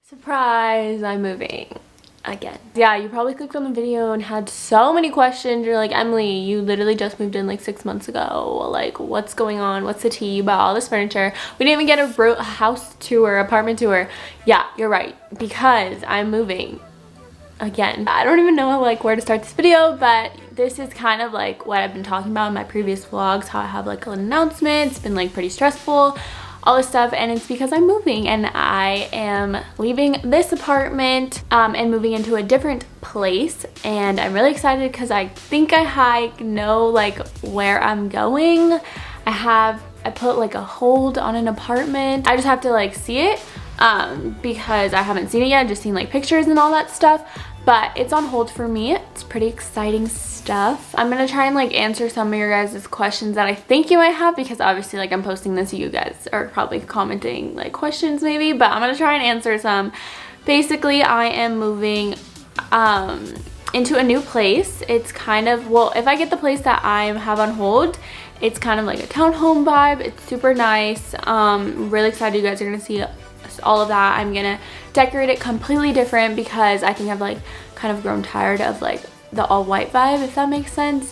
Surprise, I'm moving again. Yeah, you probably clicked on the video and had so many questions. You're like, Emily, you literally just moved in like 6 months ago. Like, what's going on? What's the tea? You bought all this furniture. We didn't even get a house tour, apartment tour. Yeah, you're right, because I'm moving again. I don't even know like where to start this video, but this is kind of like what I've been talking about in my previous vlogs, how I have like an announcement. It's been like pretty stressful, all this stuff, and it's because I'm moving and I am leaving this apartment and moving into a different place, and I'm really excited because I think I know like where I'm going. I put like a hold on an apartment. I just have to like see it because I haven't seen it yet. I've just seen like pictures and all that stuff, but it's on hold for me. It's pretty exciting stuff. I'm gonna try and like answer some of your guys' questions that I think you might have, because obviously like I'm posting this, you guys are probably commenting like questions maybe, but I'm gonna try and answer some. Basically, I am moving into a new place. It's kind of, well, if I get the place that I have on hold, it's kind of like a townhome vibe. It's super nice. Really excited you guys are gonna see all of that. I'm gonna decorate it completely different because I think I've like kind of grown tired of like the all white vibe, if that makes sense.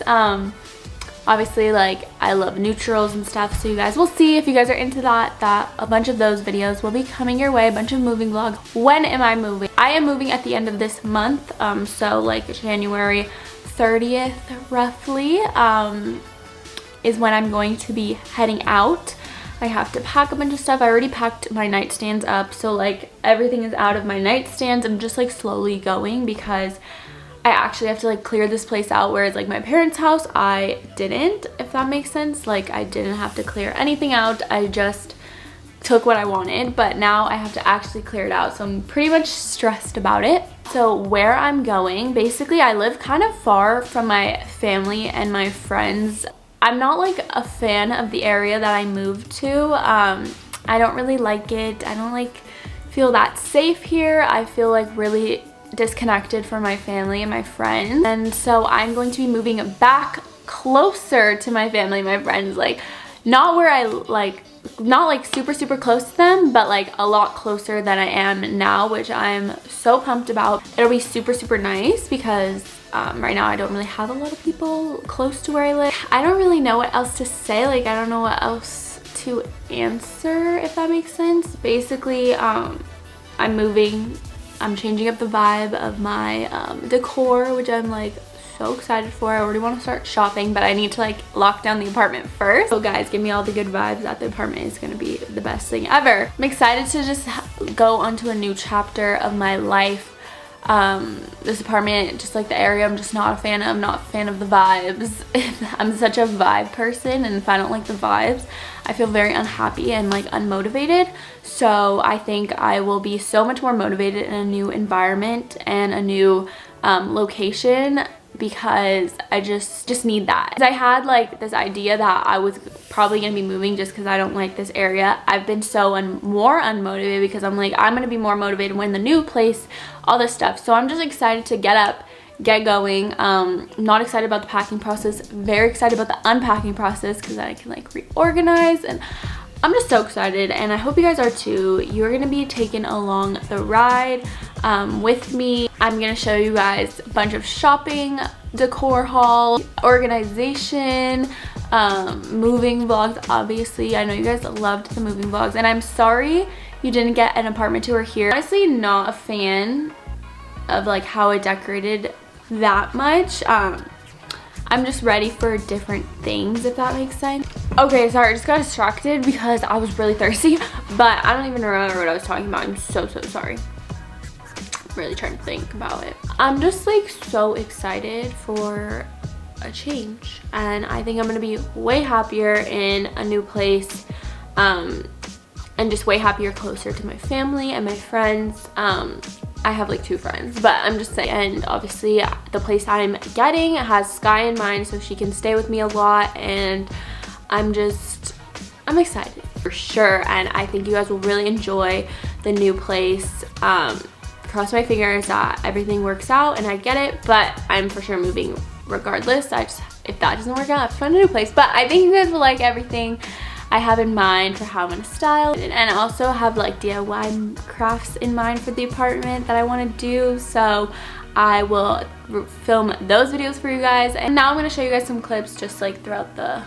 Obviously like I love neutrals and stuff, so you guys will see if you guys are into that a bunch of those videos will be coming your way, a bunch of moving vlogs. When am I moving? I am moving at the end of this month, so like January 30th roughly is when I'm going to be heading out. I have to pack a bunch of stuff. I already packed my nightstands up, so like everything is out of my nightstands. I'm just like slowly going because I actually have to like clear this place out, whereas like my parents' house I didn't, if that makes sense. Like I didn't have to clear anything out, I just took what I wanted, but now I have to actually clear it out, so I'm pretty much stressed about it. So where I'm going, basically I live kind of far from my family and my friends. I'm not like a fan of the area that I moved to. I don't really like it. I don't like feel that safe here. I feel like really disconnected from my family and my friends, and so I'm going to be moving back closer to my family and my friends, like not where I like, not like super close to them, but like a lot closer than I am now, which I'm so pumped about. It'll be super nice because right now I don't really have a lot of people close to where I live. I don't really know what else to say. Like I don't know what else to answer, if that makes sense. Basically I'm moving. I'm changing up the vibe of my decor, which I'm like so excited for. I already want to start shopping, but I need to like lock down the apartment first. So guys, give me all the good vibes that the apartment is going to be the best thing ever. I'm excited to just go onto a new chapter of my life. This apartment, just like the area, I'm just not a fan of. I'm not a fan of the vibes. I'm such a vibe person, and if I don't like the vibes, I feel very unhappy and like unmotivated. So I think I will be so much more motivated in a new environment and a new location, because I just need that. I had like this idea that I was probably gonna be moving just because I don't like this area. I've been so more unmotivated because I'm like, I'm gonna be more motivated when the new place, all this stuff. So I'm just excited to get up, get going. Not excited about the packing process, very excited about the unpacking process because then I can like reorganize, and I'm just so excited, and I hope you guys are too. You're gonna be taken along the ride with me. I'm gonna show you guys a bunch of shopping, decor haul, organization, moving vlogs. Obviously I know you guys loved the moving vlogs, and I'm sorry you didn't get an apartment tour here. Honestly, not a fan of like how I decorated that much. I'm just ready for different things, if that makes sense. Okay, sorry, I just got distracted because I was really thirsty, but I don't even remember what I was talking about. I'm so sorry. I'm really trying to think about it. I'm just like so excited for a change, and I think I'm gonna be way happier in a new place, and just way happier closer to my family and my friends. I have like 2 friends, but I'm just saying, and obviously the place I'm getting has Sky in mind, so she can stay with me a lot, and I'm excited for sure, and I think you guys will really enjoy the new place. Cross my fingers that everything works out and I get it, but I'm for sure moving regardless. If that doesn't work out, I have to find a new place, but I think you guys will like everything. I have in mind for how I'm gonna style it, and I also have like DIY crafts in mind for the apartment that I want to do, so I will film those videos for you guys. And now I'm going to show you guys some clips just like throughout the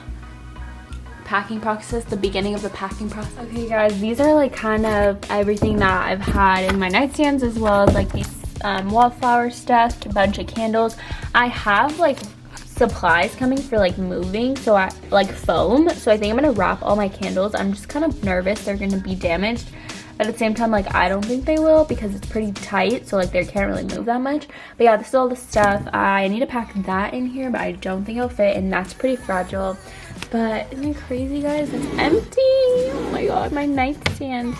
packing process, the beginning of the packing process. Okay guys, these are like kind of everything that I've had in my nightstands, as well as like these wallflower stuff, a bunch of candles. I have like supplies coming for like moving, so I like foam, so I think I'm gonna wrap all my candles. I'm just kind of nervous they're gonna be damaged. At the same time, like, I don't think they will because it's pretty tight, so like they can't really move that much. But yeah, this is all the stuff. I need to pack that in here, but I don't think it'll fit, and that's pretty fragile. But isn't it crazy, guys? It's empty. Oh my god, my nightstand,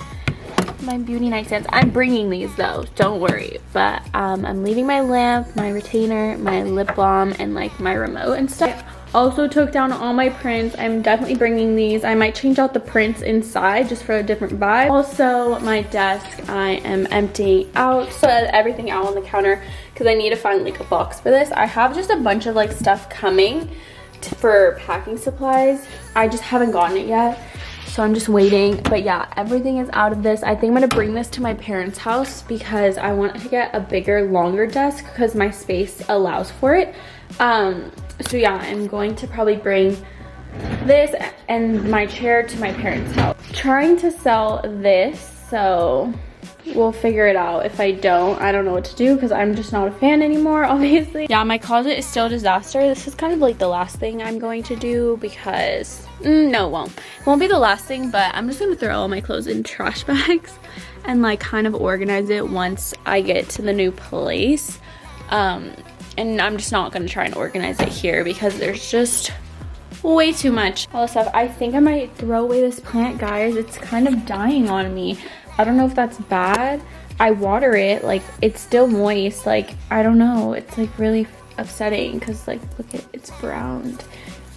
my beauty nightstands. I'm bringing these though, don't worry. But I'm leaving my lamp, my retainer, my lip balm, and like my remote and stuff. Also took down all my prints. I'm definitely bringing these. I might change out the prints inside just for a different vibe. Also my desk, I am emptying out, so everything out on the counter, because I need to find like a box for this. I have just a bunch of like stuff coming for packing supplies. I just haven't gotten it yet, so I'm just waiting. But yeah, everything is out of this. I think I'm gonna bring this to my parents' house because I want to get a bigger, longer desk because my space allows for it. So yeah, I'm going to probably bring this and my chair to my parents' house. Trying to sell this, so we'll figure it out. If I don't know what to do because I'm just not a fan anymore, obviously. Yeah, my closet is still a disaster. This is kind of like the last thing I'm going to do because no, it won't. It won't be the last thing, but I'm just gonna throw all my clothes in trash bags and like kind of organize it once I get to the new place. And I'm just not gonna try and organize it here because there's just way too much all this stuff. I think I might throw away this plant, guys. It's kind of dying on me. I don't know if that's bad. I water it, like it's still moist. Like, I don't know. It's like really upsetting because like, look at it's browned.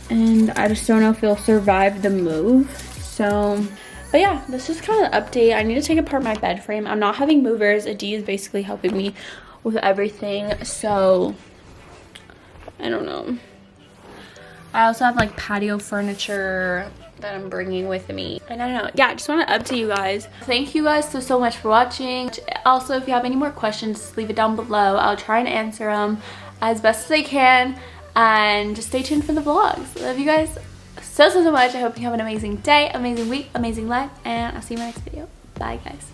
And I just don't know if it'll survive the move. So, but yeah, this is kind of the update. I need to take apart my bed frame. I'm not having movers. Adi is basically helping me with everything, so I don't know. I also have like patio furniture that I'm bringing with me, and I don't know. Yeah, I just want to update you guys. Thank you guys so much for watching. Also, if you have any more questions, leave it down below. I'll try and answer them as best as I can, and just stay tuned for the vlogs. Love you guys so much. I hope you have an amazing day, amazing week, amazing life, and I'll see you in my next video. Bye guys.